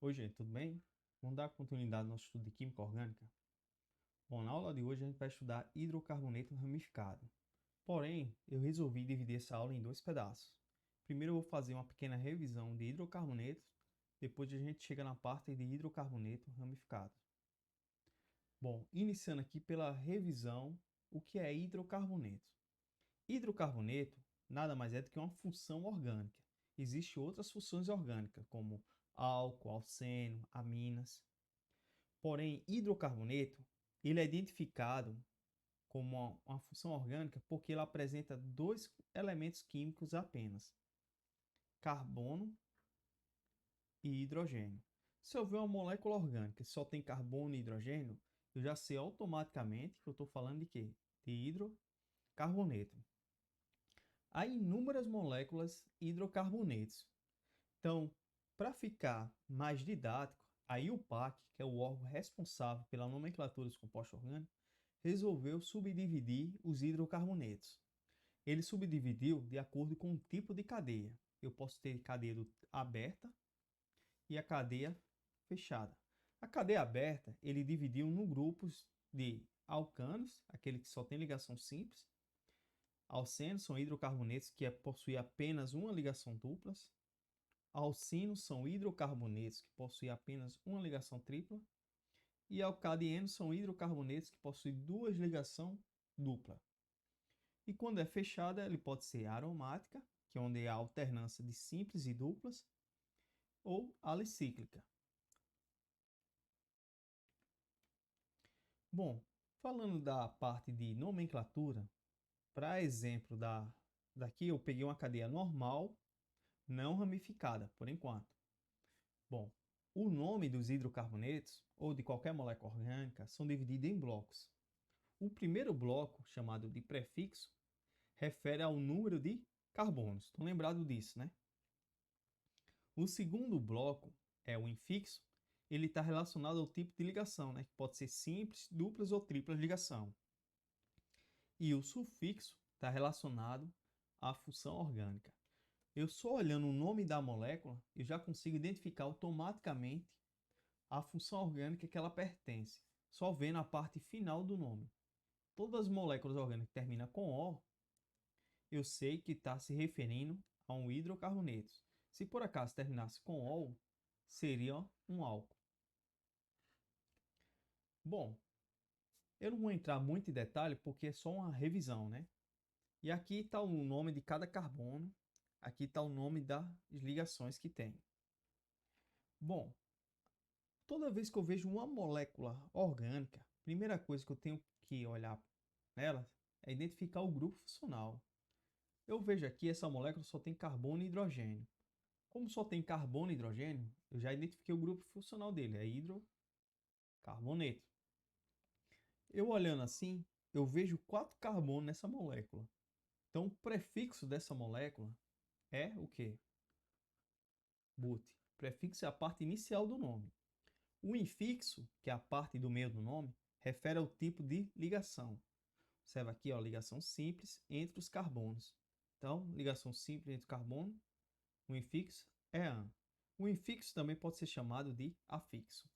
Oi, gente, tudo bem? Vamos dar continuidade ao nosso estudo de Química Orgânica? Bom, na aula de hoje a gente vai estudar hidrocarboneto ramificado. Porém, eu resolvi dividir essa aula em dois pedaços. Primeiro eu vou fazer uma pequena revisão de hidrocarbonetos, depois a gente chega na parte de hidrocarboneto ramificado. Bom, iniciando aqui pela revisão, o que é hidrocarboneto? Hidrocarboneto nada mais é do que uma função orgânica. Existem outras funções orgânicas, como álcool, alceno, aminas. Porém, hidrocarboneto ele é identificado como uma função orgânica porque ele apresenta dois elementos químicos apenas, carbono e hidrogênio. Se eu ver uma molécula orgânica que só tem carbono e hidrogênio, eu já sei automaticamente que eu estou falando de quê? De hidrocarboneto. Há inúmeras moléculas hidrocarbonetos. Então, para ficar mais didático, a IUPAC, que é o órgão responsável pela nomenclatura dos compostos orgânicos, resolveu subdividir os hidrocarbonetos. Ele subdividiu de acordo com o tipo de cadeia. Eu posso ter cadeia aberta e a cadeia fechada. A cadeia aberta, ele dividiu em grupos de alcanos, aquele que só tem ligação simples. Alcenos são hidrocarbonetos que possuem apenas uma ligação dupla. Alcinos são hidrocarbonetos que possuem apenas uma ligação tripla. E alcadienos são hidrocarbonetos que possuem duas ligações duplas. E quando é fechada, ele pode ser aromática, que é onde há alternância de simples e duplas, ou alicíclica. Bom, falando da parte de nomenclatura, para exemplo daqui eu peguei uma cadeia normal, não ramificada, por enquanto. Bom, o nome dos hidrocarbonetos, ou de qualquer molécula orgânica, são divididos em blocos. O primeiro bloco, chamado de prefixo, refere ao número de carbonos. Estão lembrados disso, né? O segundo bloco é o infixo. Ele está relacionado ao tipo de ligação, né? Que pode ser simples, duplas ou triplas ligação. E o sufixo está relacionado à função orgânica. Eu só olhando o nome da molécula, eu já consigo identificar automaticamente a função orgânica que ela pertence, só vendo a parte final do nome. Todas as moléculas orgânicas que terminam com O, eu sei que está se referindo a um hidrocarboneto. Se por acaso terminasse com ol, seria um álcool. Bom, eu não vou entrar muito em detalhe porque é só uma revisão, né? E aqui está o nome de cada carbono, aqui está o nome das ligações que tem. Bom, toda vez que eu vejo uma molécula orgânica, a primeira coisa que eu tenho que olhar nela é identificar o grupo funcional. Eu vejo aqui essa molécula só tem carbono e hidrogênio. Como só tem carbono e hidrogênio, eu já identifiquei o grupo funcional dele, é hidrocarboneto. Eu olhando assim, eu vejo 4 carbonos nessa molécula. Então, o prefixo dessa molécula é o quê? But. O prefixo é a parte inicial do nome. O infixo, que é a parte do meio do nome, refere ao tipo de ligação. Observa aqui, ó, ligação simples entre os carbonos. Então, ligação simples entre carbono, o infixo é AN. O infixo também pode ser chamado de afixo.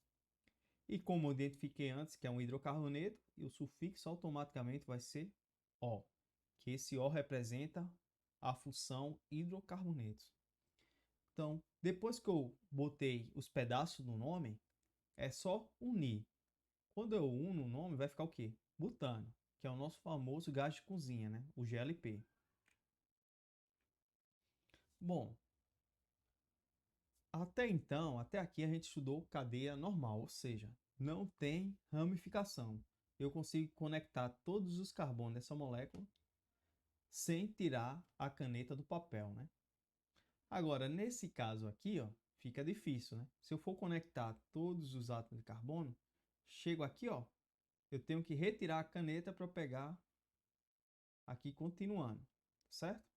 E como eu identifiquei antes que é um hidrocarboneto, e o sufixo automaticamente vai ser O, que esse O representa a função hidrocarbonetos. Então, depois que eu botei os pedaços do nome, é só unir. Quando eu uno o nome, vai ficar o quê? Butano, que é o nosso famoso gás de cozinha, né? O GLP. Bom, até então, até aqui a gente estudou cadeia normal, ou seja, não tem ramificação. Eu consigo conectar todos os carbonos dessa molécula sem tirar a caneta do papel, né? Agora, nesse caso aqui, ó, fica difícil, né? Se eu for conectar todos os átomos de carbono, chego aqui, ó, eu tenho que retirar a caneta para pegar aqui continuando, certo?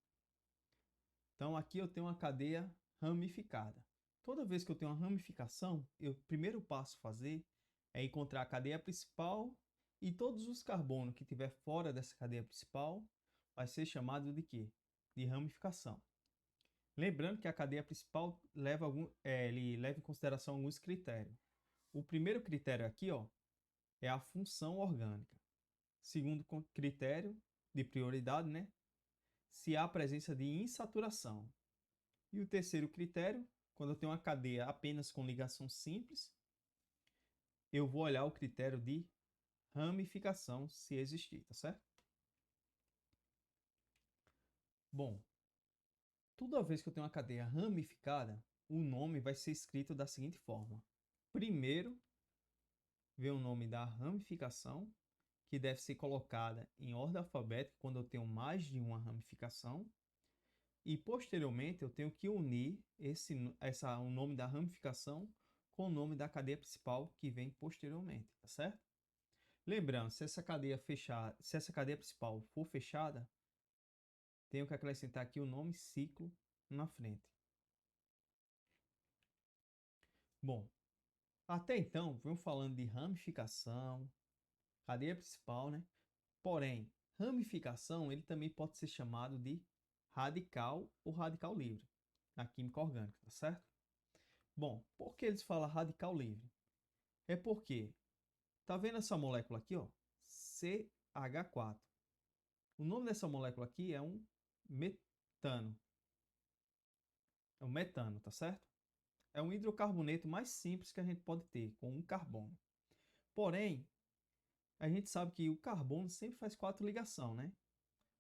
Então aqui eu tenho uma cadeia ramificada. Toda vez que eu tenho uma ramificação, o primeiro passo a fazer é encontrar a cadeia principal e todos os carbonos que estiver fora dessa cadeia principal vai ser chamado de quê? De ramificação. Lembrando que a cadeia principal ele leva em consideração alguns critérios. O primeiro critério aqui, ó, é a função orgânica. Segundo critério de prioridade, né? Se há presença de insaturação. E o terceiro critério, quando eu tenho uma cadeia apenas com ligação simples, eu vou olhar o critério de ramificação, se existir, tá certo? Bom, toda vez que eu tenho uma cadeia ramificada, o nome vai ser escrito da seguinte forma. Primeiro, vem o nome da ramificação, que deve ser colocada em ordem alfabética quando eu tenho mais de uma ramificação. E posteriormente eu tenho que unir o nome da ramificação com o nome da cadeia principal que vem posteriormente, tá certo? Lembrando, se essa cadeia principal for fechada, tenho que acrescentar aqui o nome ciclo na frente. Bom, até então, venho falando de ramificação, cadeia principal, né? Porém, ramificação ele também pode ser chamado de radical ou radical livre na química orgânica, tá certo? Bom, por que eles falam radical livre? É porque, tá vendo essa molécula aqui, ó? CH4. O nome dessa molécula aqui é um metano. É um metano, tá certo? É um hidrocarboneto mais simples que a gente pode ter, com um carbono. Porém, a gente sabe que o carbono sempre faz 4 ligações, né?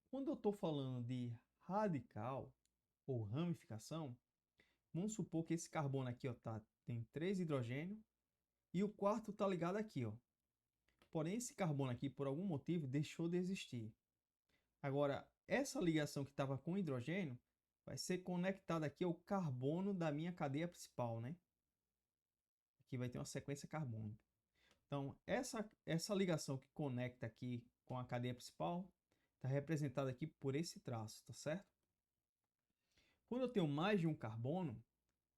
Quando eu estou falando de radical ou ramificação, vamos supor que esse carbono aqui ó, tem 3 hidrogênios e o quarto está ligado aqui. Ó. Porém, esse carbono aqui, por algum motivo, deixou de existir. Agora, essa ligação que estava com hidrogênio vai ser conectada aqui ao carbono da minha cadeia principal, né? Aqui vai ter uma sequência carbônica. Então, essa ligação que conecta aqui com a cadeia principal está representada aqui por esse traço, tá certo? Quando eu tenho mais de um carbono,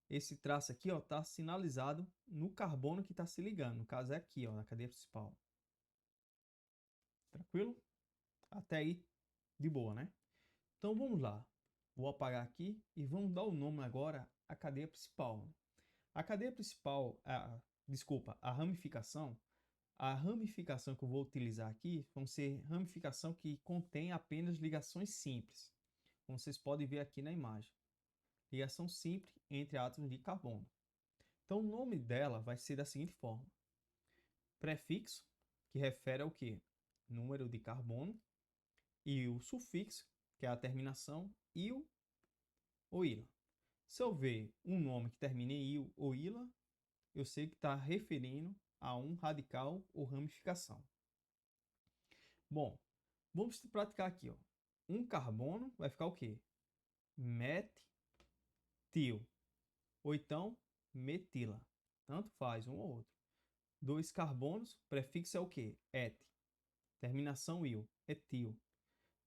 esse traço aqui está sinalizado no carbono que está se ligando. No caso é aqui, ó, na cadeia principal. Tranquilo? Até aí, de boa, né? Então vamos lá. Vou apagar aqui e vamos dar o nome agora à cadeia principal. A cadeia principal, desculpa, a ramificação que eu vou utilizar aqui vão ser ramificação que contém apenas ligações simples, como vocês podem ver aqui na imagem. Ligação simples entre átomos de carbono. Então o nome dela vai ser da seguinte forma. Prefixo, que refere ao quê? Número de carbono, e o sufixo, que é a terminação, il ou ila. Se eu ver um nome que termina em il ou ila, eu sei que está referindo a um radical ou ramificação. Bom, vamos praticar aqui. Ó. Um carbono vai ficar o quê? Metil. Ou então, metila. Tanto faz um ou outro. 2 carbonos, prefixo é o quê? Et. Terminação il, etil.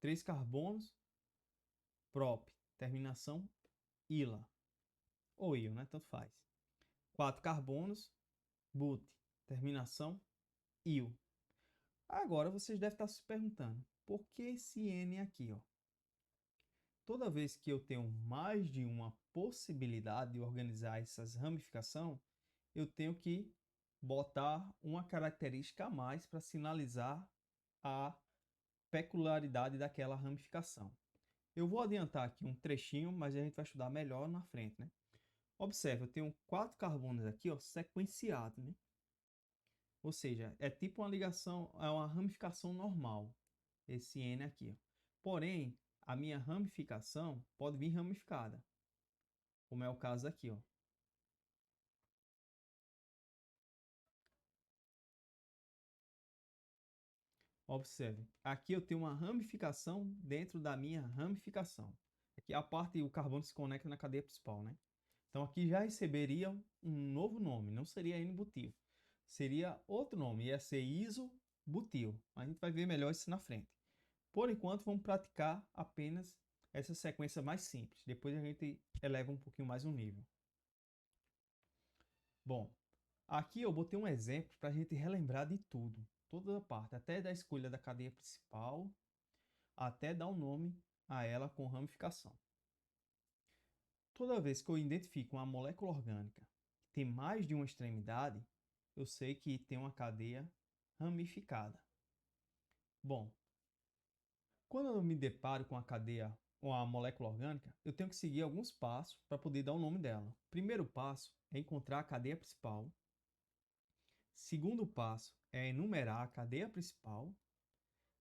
3 carbonos, prop. Terminação ila. Ou il, né? Tanto faz. 4 carbonos, but. Terminação il. Agora vocês devem estar se perguntando, por que esse N aqui? Ó? Toda vez que eu tenho mais de uma possibilidade de organizar essas ramificações, eu tenho que botar uma característica a mais para sinalizar a peculiaridade daquela ramificação. Eu vou adiantar aqui um trechinho, mas a gente vai estudar melhor na frente. Né? Observe, eu tenho 4 carbonos aqui ó, sequenciados. Né? Ou seja, é tipo uma ligação, é uma ramificação normal, esse N aqui. Ó. Porém, a minha ramificação pode vir ramificada, como é o caso aqui. Ó. Observe, aqui eu tenho uma ramificação dentro da minha ramificação. Aqui a parte, o carbono se conecta na cadeia principal, né? Então aqui já receberia um novo nome, não seria N-butil. Seria outro nome, ia ser isobutil. A gente vai ver melhor isso na frente. Por enquanto, vamos praticar apenas essa sequência mais simples. Depois a gente eleva um pouquinho mais o nível. Bom, aqui eu botei um exemplo para a gente relembrar de tudo. Toda a parte, até da escolha da cadeia principal, até dar um nome a ela com ramificação. Toda vez que eu identifico uma molécula orgânica que tem mais de uma extremidade, eu sei que tem uma cadeia ramificada. Bom, quando eu me deparo com a cadeia ou a molécula orgânica, eu tenho que seguir alguns passos para poder dar o nome dela. Primeiro passo é encontrar a cadeia principal. Segundo passo é enumerar a cadeia principal.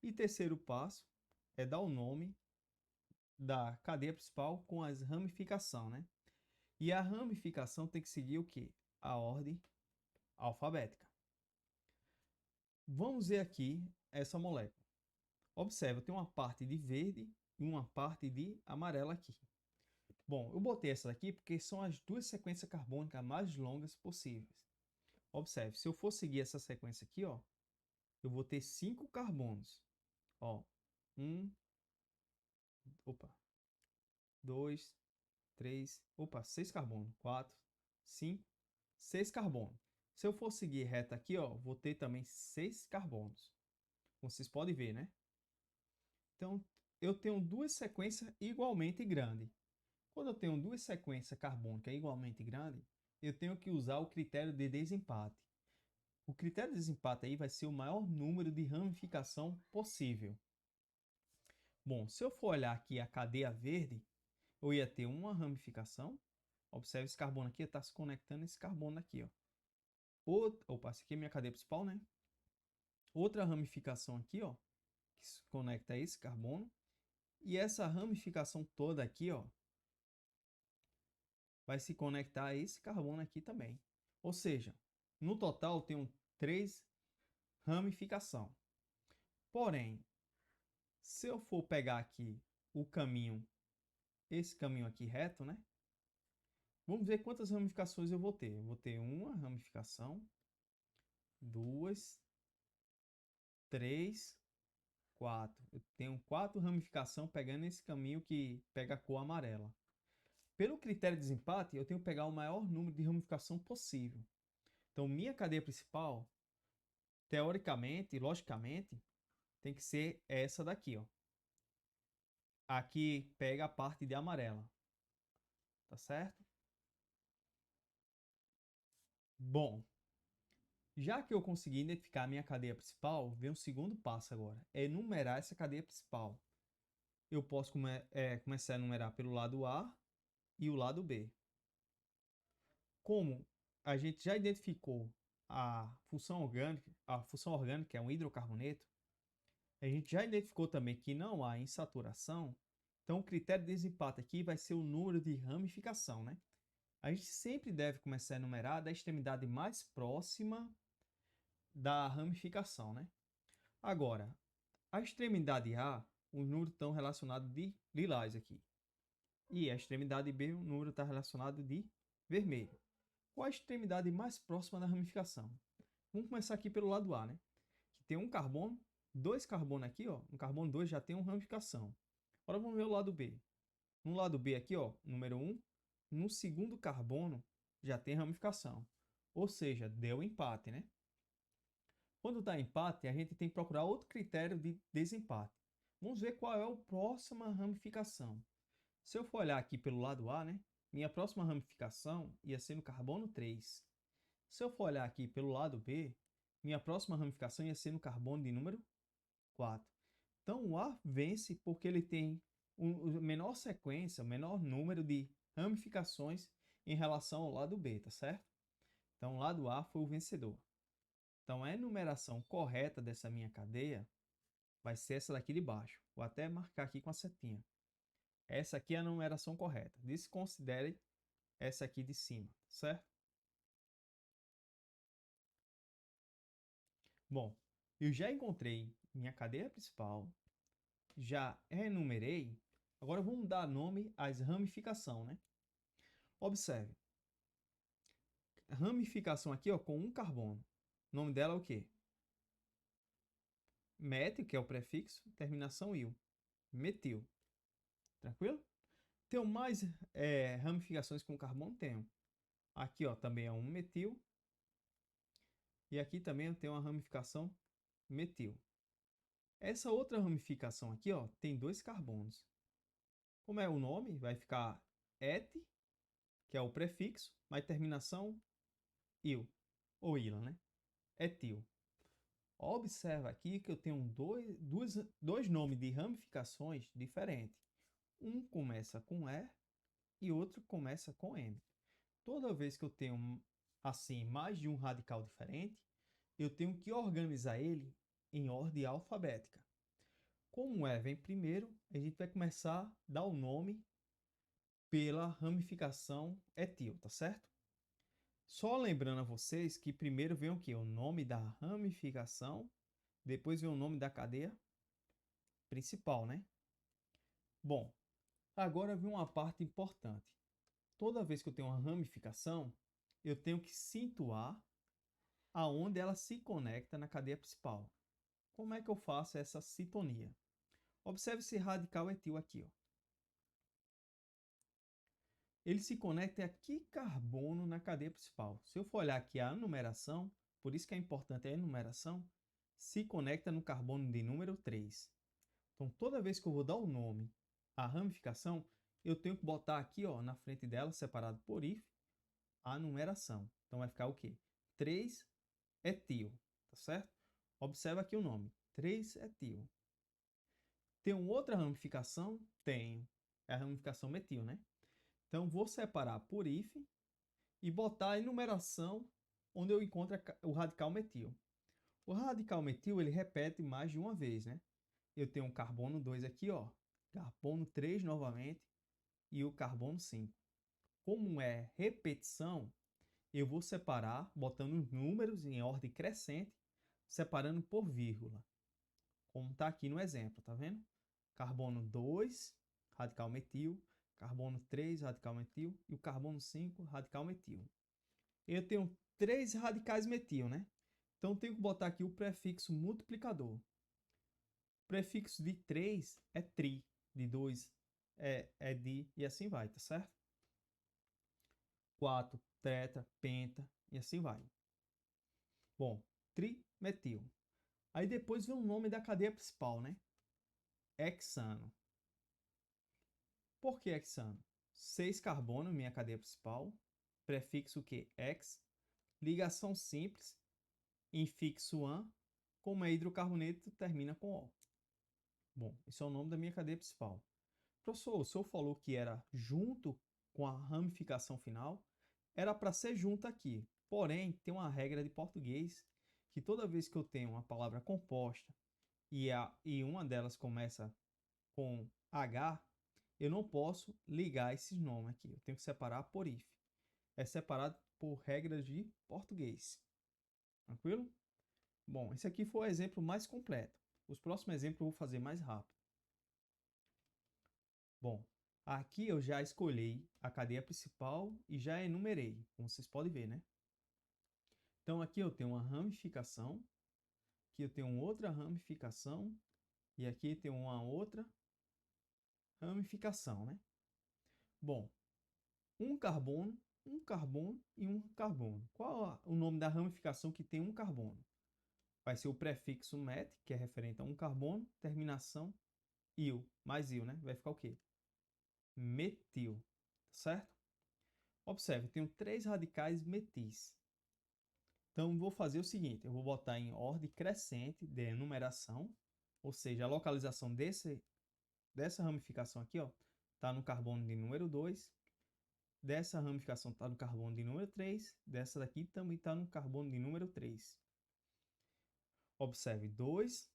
E terceiro passo é dar o nome da cadeia principal com as ramificações, né? E a ramificação tem que seguir o quê? A ordem alfabética. Vamos ver aqui essa molécula. Observa, tem uma parte de verde e uma parte de amarela aqui. Bom, eu botei essa daqui porque são as duas sequências carbônicas mais longas possíveis. Observe, se eu for seguir essa sequência aqui, ó, eu vou ter 5 carbonos. Ó, 2, 3, 6 carbonos. 4, 5, 6 carbonos. Se eu for seguir reta aqui, ó, vou ter também 6 carbonos. Como vocês podem ver, né? Então, eu tenho duas sequências igualmente grandes. Quando eu tenho duas sequências carbônicas igualmente grandes, eu tenho que usar o critério de desempate. O critério de desempate aí vai ser o maior número de ramificação possível. Bom, se eu for olhar aqui a cadeia verde, eu ia ter uma ramificação. Observe esse carbono aqui, está se conectando esse carbono aqui, ó. Essa aqui é minha cadeia principal, né? Outra ramificação aqui, ó, que se conecta a esse carbono. E essa ramificação toda aqui, ó, vai se conectar a esse carbono aqui também. Ou seja, no total eu tenho 3 ramificações. Porém, se eu for pegar aqui o caminho, esse caminho aqui reto, né? Vamos ver quantas ramificações eu vou ter. Eu vou ter uma ramificação, 2, 3, 4. Eu tenho 4 ramificações pegando esse caminho que pega a cor amarela. Pelo critério de desempate, eu tenho que pegar o maior número de ramificação possível. Então, minha cadeia principal, teoricamente, logicamente, tem que ser essa daqui, ó. Aqui pega a parte de amarela. Tá certo? Bom, já que eu consegui identificar a minha cadeia principal, vem o segundo passo agora. É enumerar essa cadeia principal. Eu posso começar a enumerar pelo lado A e o lado B. Como a gente já identificou a função orgânica é um hidrocarboneto, a gente já identificou também que não há insaturação, então o critério de desempate aqui vai ser o número de ramificação, né? A gente sempre deve começar a enumerar da extremidade mais próxima da ramificação, né? Agora, a extremidade A, os números estão relacionados de lilás aqui. E a extremidade B, o número está relacionado de vermelho. Qual a extremidade mais próxima da ramificação? Vamos começar aqui pelo lado A, né? Que tem um carbono, 2 carbonos aqui, ó. No carbono 2 já tem uma ramificação. Agora vamos ver o lado B. No lado B aqui, ó, número 1, no segundo carbono já tem ramificação. Ou seja, deu empate, né? Quando dá empate, a gente tem que procurar outro critério de desempate. Vamos ver qual é a próxima ramificação. Se eu for olhar aqui pelo lado A, né? Minha próxima ramificação ia ser no carbono 3. Se eu for olhar aqui pelo lado B, minha próxima ramificação ia ser no carbono de número 4. Então, o A vence porque ele tem a menor sequência, o menor número de ramificações em relação ao lado B, tá certo? Então, o lado A foi o vencedor. Então, a enumeração correta dessa minha cadeia vai ser essa daqui de baixo. Vou até marcar aqui com a setinha. Essa aqui é a numeração correta. Desconsidere essa aqui de cima, certo? Bom, eu já encontrei minha cadeia principal, já enumerei, agora vamos dar nome às ramificações, né? Observe, ramificação aqui, ó, com um carbono. O nome dela é o quê? Met, que é o prefixo, terminação il. Metil. Tranquilo? Tenho mais ramificações com carbono? Tenho. Aqui, ó, também é um metil. E aqui também eu tenho uma ramificação metil. Essa outra ramificação aqui, ó, tem 2 carbonos. Como é o nome? Vai ficar et que é o prefixo, mais terminação il, ou ila, né? Etil. Observa aqui que eu tenho dois nomes de ramificações diferentes. Um começa com E e outro começa com M. Toda vez que eu tenho assim mais de um radical diferente, eu tenho que organizar ele em ordem alfabética. Como o E vem primeiro, a gente vai começar a dar o nome pela ramificação etil, tá certo? Só lembrando a vocês que primeiro vem o quê? O nome da ramificação, depois vem o nome da cadeia principal, né? Bom, agora vem uma parte importante. Toda vez que eu tenho uma ramificação, eu tenho que situar aonde ela se conecta na cadeia principal. Como é que eu faço essa sintonia? Observe esse radical etil aqui, ó. Ele se conecta a que carbono na cadeia principal? Se eu for olhar aqui a numeração, por isso que é importante a enumeração, se conecta no carbono de número 3. Então, toda vez que eu vou dar o nome à ramificação, eu tenho que botar aqui, ó, na frente dela, separado por if, a numeração. Então, vai ficar o quê? 3-etil, tá certo? Observa aqui o nome, 3-etil. Tem uma outra ramificação? Tenho. É a ramificação metil, né? Então, vou separar por if e botar a enumeração onde eu encontro o radical metil. O radical metil, ele repete mais de uma vez, né? Eu tenho o carbono 2 aqui, ó, carbono 3 novamente e o carbono 5. Como é repetição, eu vou separar, botando os números em ordem crescente, separando por vírgula, como está aqui no exemplo, tá vendo? Carbono 2, radical metil, carbono 3, radical metil e o carbono 5, radical metil. Eu tenho 3 radicais metil, né? Então, eu tenho que botar aqui o prefixo multiplicador. O prefixo de 3 é tri, de 2 é di, e assim vai, tá certo? 4, tetra, penta, e assim vai. Bom, trimetil. Aí depois vem o nome da cadeia principal, né? Hexano. Por que hexano? 6 carbono, minha cadeia principal. Prefixo o quê? Hex. Ligação simples. Infixo an. Como é hidrocarboneto, termina com O. Bom, esse é o nome da minha cadeia principal. Professor, o senhor falou que era junto com a ramificação final. Era para ser junto aqui. Porém, tem uma regra de português que toda vez que eu tenho uma palavra composta e uma delas começa com H, eu não posso ligar esses nomes aqui. Eu tenho que separar por if. É separado por regras de português. Tranquilo? Bom, esse aqui foi o exemplo mais completo. Os próximos exemplos eu vou fazer mais rápido. Bom, aqui eu já escolhi a cadeia principal e já enumerei, como vocês podem ver, né? Então aqui eu tenho uma ramificação, aqui eu tenho outra ramificação e aqui tem uma outra ramificação, né? Bom, um carbono e um carbono. Qual o nome da ramificação que tem um carbono? Vai ser o prefixo met, que é referente a um carbono, terminação il, mais il, né? Vai ficar o quê? Metil, certo? Observe, tenho 3 radicais metis. Então, vou fazer o seguinte, eu vou botar em ordem crescente de enumeração, ou seja, a localização dessa ramificação aqui, ó, está no carbono de número 2, dessa ramificação está no carbono de número 3, dessa daqui também está no carbono de número 3. Observe, 2,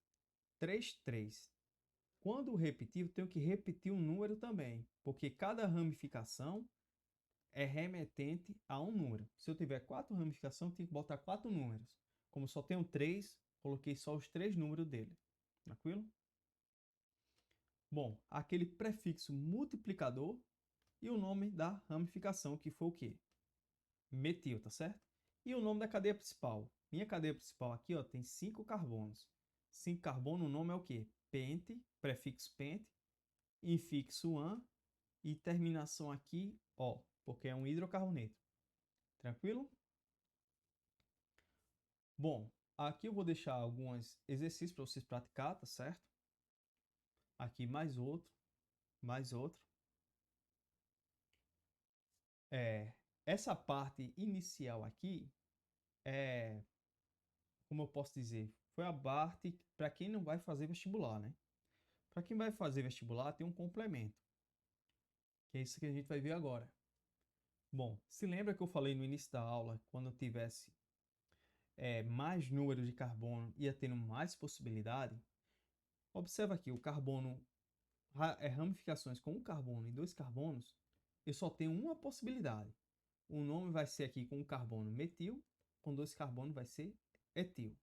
3, 3. Quando repetir, eu tenho que repetir um número também, porque cada ramificação é remetente a um número. Se eu tiver 4 ramificações, eu tenho que botar 4 números. Como só tenho 3, coloquei só os 3 números dele. Tranquilo? Bom, aquele prefixo multiplicador e o nome da ramificação, que foi o quê? Metil, tá certo? E o nome da cadeia principal. Minha cadeia principal aqui, ó, tem 5 carbonos. 5 carbonos, o nome é o quê? Pente, prefixo pente, infixo an e terminação aqui, ó, porque é um hidrocarboneto. Tranquilo? Bom, aqui eu vou deixar alguns exercícios para vocês praticar, tá certo? Aqui mais outro, mais outro. É, essa parte inicial aqui é, como eu posso dizer, foi a parte para quem não vai fazer vestibular, né? Para quem vai fazer vestibular, tem um complemento, que é isso que a gente vai ver agora. Bom, se lembra que eu falei no início da aula, quando eu tivesse mais número de carbono, ia tendo mais possibilidade? Observa aqui, o carbono, ramificações com um carbono e dois carbonos, eu só tenho uma possibilidade. O nome vai ser aqui com um carbono metil, com dois carbonos vai ser etil.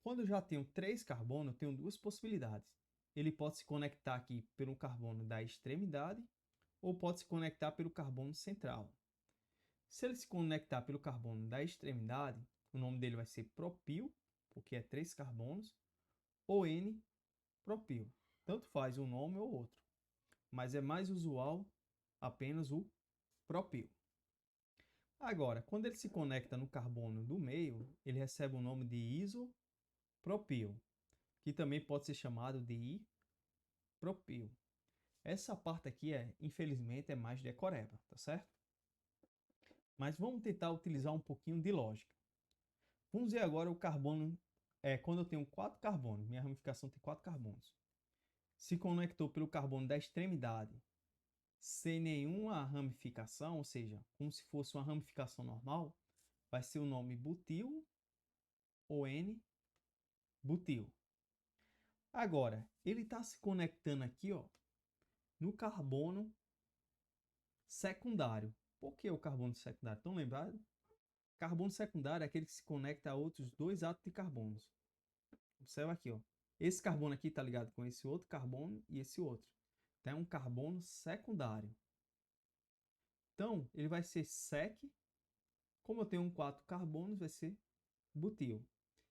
Quando eu já tenho três carbonos, eu tenho duas possibilidades. Ele pode se conectar aqui pelo carbono da extremidade ou pode se conectar pelo carbono central. Se ele se conectar pelo carbono da extremidade, o nome dele vai ser propil, porque é três carbonos, ou N-propil. Tanto faz um nome ou outro, mas é mais usual apenas o propil. Agora, quando ele se conecta no carbono do meio, ele recebe o nome de isopropil, que também pode ser chamado de propil. Essa parte aqui infelizmente, é mais decoreba, tá certo? Mas vamos tentar utilizar um pouquinho de lógica. Vamos ver agora o carbono, quando eu tenho quatro carbonos, minha ramificação tem quatro carbonos. Se conectou pelo carbono da extremidade sem nenhuma ramificação, ou seja, como se fosse uma ramificação normal, vai ser o nome butil ou N-butil. Agora, ele está se conectando aqui, ó, no carbono secundário. Por que o carbono secundário? Estão lembrados? Carbono secundário é aquele que se conecta a outros dois átomos de carbonos. Observa aqui, ó. Esse carbono aqui está ligado com esse outro carbono e esse outro. Então, é um carbono secundário. Então, ele vai ser sec. Como eu tenho quatro carbonos, vai ser butil.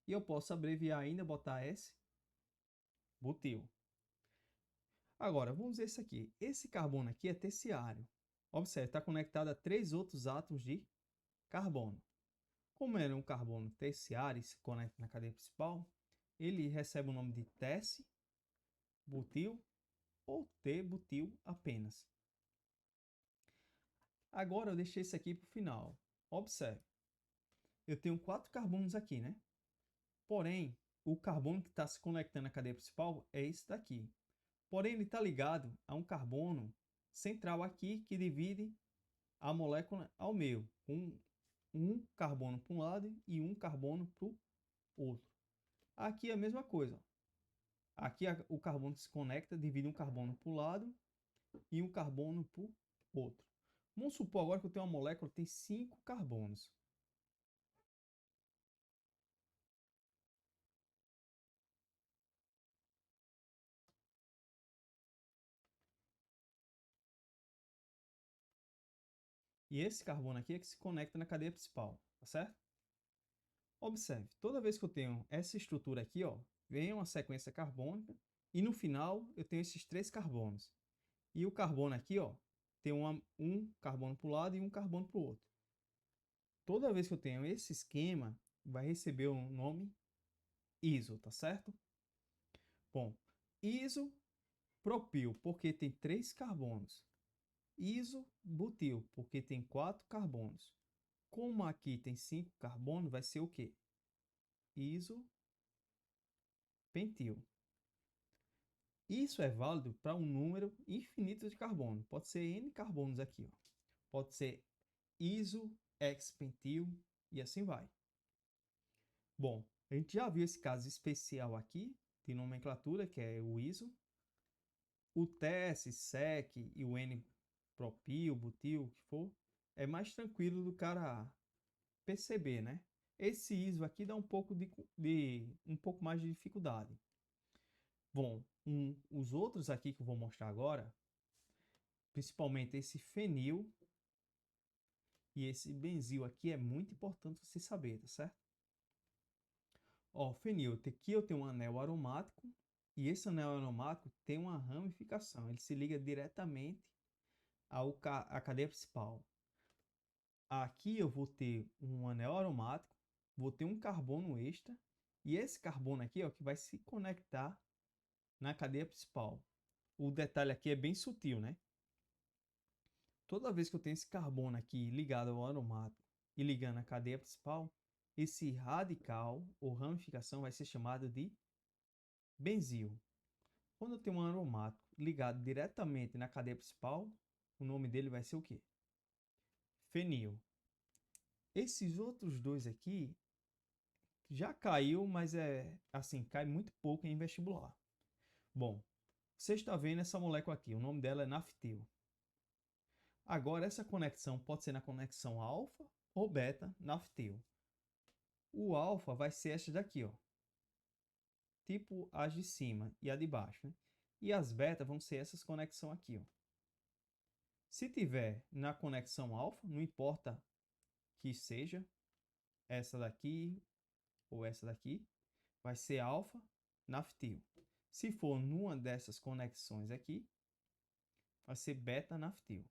E eu posso abreviar ainda, botar S, butil. Agora, vamos ver isso aqui. Esse carbono aqui é terciário. Observe, está conectado a três outros átomos de carbono. Como ele é um carbono terciário e se conecta na cadeia principal, ele recebe o nome de tess-butil ou T-butil apenas. Agora eu deixei isso aqui para o final. Observe, eu tenho quatro carbonos aqui, né? Porém, o carbono que está se conectando na cadeia principal é esse daqui. Porém, ele está ligado a um carbono central aqui que divide a molécula ao meio, com um carbono para um lado e um carbono para o outro. Aqui é a mesma coisa. Aqui o carbono se conecta, divide um carbono para um lado e um carbono para o outro. Vamos supor agora que eu tenho uma molécula que tem 5 carbonos. E esse carbono aqui é que se conecta na cadeia principal, tá certo? Observe, toda vez que eu tenho essa estrutura aqui, ó, vem uma sequência carbônica e no final eu tenho esses três carbonos. E o carbono aqui, ó, tem um carbono para o lado e um carbono para o outro. Toda vez que eu tenho esse esquema, vai receber o nome iso, tá certo? Bom, isopropil, porque tem três carbonos. Isobutil, porque tem quatro carbonos. Como aqui tem 5 carbonos, vai ser o quê? Isopentil. Isso é válido para um número infinito de carbono. Pode ser N carbonos aqui, ó. Pode ser isoexpentil e assim vai. Bom, a gente já viu esse caso especial aqui de nomenclatura, que é o iso. O TES, SEC e o N-propil, butil, o que for, é mais tranquilo do cara perceber, né? Esse ISO aqui dá um pouco um pouco mais de dificuldade. Bom, os outros aqui que eu vou mostrar agora, principalmente esse fenil e esse benzil aqui, é muito importante você saber, tá certo? Ó, fenil, aqui eu tenho um anel aromático e esse anel aromático tem uma ramificação, ele se liga diretamente à cadeia principal. Aqui eu vou ter um anel aromático, vou ter um carbono extra e esse carbono aqui é o que vai se conectar na cadeia principal. O detalhe aqui é bem sutil, né? Toda vez que eu tenho esse carbono aqui ligado ao aromático e ligando a cadeia principal, esse radical ou ramificação vai ser chamado de benzil. Quando eu tenho um aromático ligado diretamente na cadeia principal, o nome dele vai ser o quê? Fenil. Esses outros dois aqui já caiu, mas cai muito pouco em vestibular. Bom, você está vendo essa molécula aqui, o nome dela é naftil. Agora, essa conexão pode ser na conexão alfa ou beta naftil. O alfa vai ser essa daqui, ó. Tipo as de cima e a de baixo, né? E as beta vão ser essas conexões aqui, ó. Se tiver na conexão alfa, não importa que seja essa daqui ou essa daqui, vai ser alfa naftil. Se for numa dessas conexões aqui, vai ser beta naftil.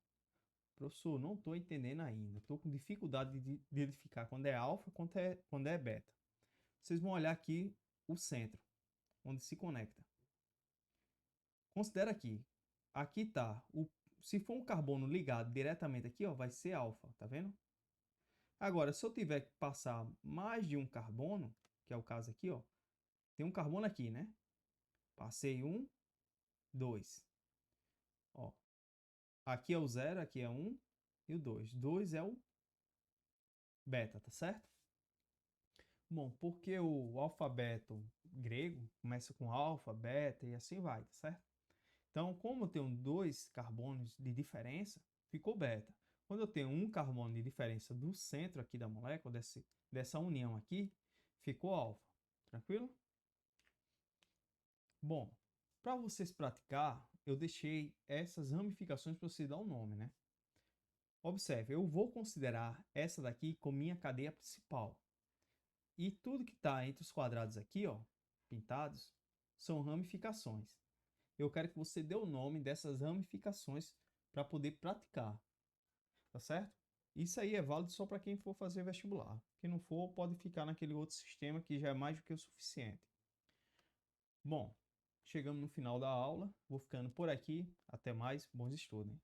Professor, não estou entendendo ainda. Estou com dificuldade de identificar quando é alfa e quando é beta. Vocês vão olhar aqui o centro, onde se conecta. Considera aqui. Aqui está. Se for um carbono ligado diretamente aqui, ó, vai ser alfa, tá vendo? Agora, se eu tiver que passar mais de um carbono, que é o caso aqui, ó, tem um carbono aqui, né? Passei 1, 2. Ó, aqui é o 0, aqui é 1 e o 2. 2 é o beta, tá certo? Bom, porque o alfabeto grego começa com alfa, beta e assim vai, tá certo? Então, como eu tenho dois carbonos de diferença, ficou beta. Quando eu tenho um carbono de diferença do centro aqui da molécula, dessa união aqui, ficou alfa. Tranquilo? Bom, para vocês praticar, eu deixei essas ramificações para você dar um nome, né? Observe, eu vou considerar essa daqui como minha cadeia principal. E tudo que está entre os quadrados aqui, ó, pintados, são ramificações. Eu quero que você dê o nome dessas ramificações para poder praticar, tá certo? Isso aí é válido só para quem for fazer vestibular. Quem não for, pode ficar naquele outro sistema que já é mais do que o suficiente. Bom, chegamos no final da aula. Vou ficando por aqui. Até mais. Bons estudos, hein?